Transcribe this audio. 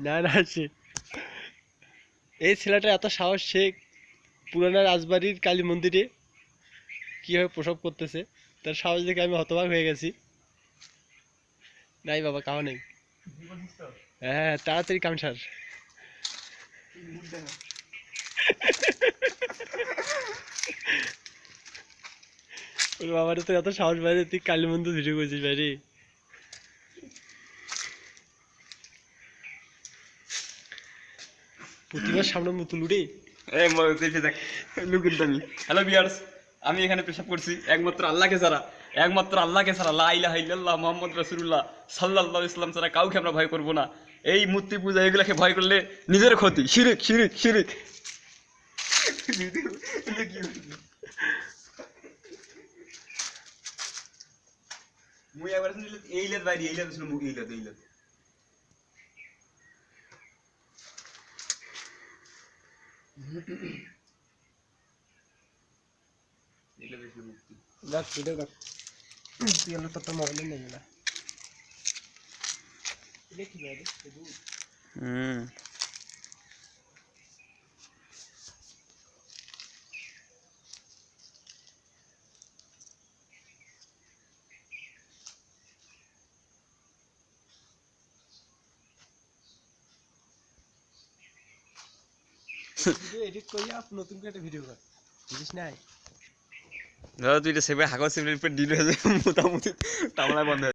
না না সে এই ছেলেটা এত সাহস, সে পুরানা রাজবাড়ির কালী মন্দিরে কিভাবে প্রসব করতেছে, তার সাহস দেখে আমি হতবাক হয়ে গেছি। নাই বাবা, কাহা নেই। হ্যাঁ তাড়াতাড়ি কাম সার। ওর বাবার তো এত সাহস বাইরে, তুই কালী মন্দির ভিডিও করছিস বাইরে। প্রতিমার সামনে মুতুল উড়ে। হ্যালো ভিউয়ার্স, আমি এখানে পেশাব করছি একমাত্র আল্লাহকে ছাড়া, একমাত্র আল্লাহকে ছাড়া, লা ইলাহা ইল্লাল্লাহ মুহাম্মদ রাসূলুল্লাহ সাল্লাল্লাহু আলাইহি ওয়াসাল্লাম ছাড়া কাউকে আমরা ভয় করব না। এই মূর্তি পূজা এগুলাকে ভয় করলে নিজের ক্ষতি, শিরিক শিরিক শিরিক। মুই একবার শুনলে এইলাত বাইরে, এইলাত শুনলে মুখ এইলাত এইলাত। এইলাত শুনলে মুক্তি। দেখ ভিডিও দেখ, তুই হলো তো মোবাইলে নেই না। দেখি বাইরে এডিট করিয়া নতুন করে একটা ভিডিও কর, বুঝিস নাই? ধরো তুই এটা সেভাবে হাগর সেভাবে ডিল হয়ে যাবে, মোটামুটি তামলা বন্ধ।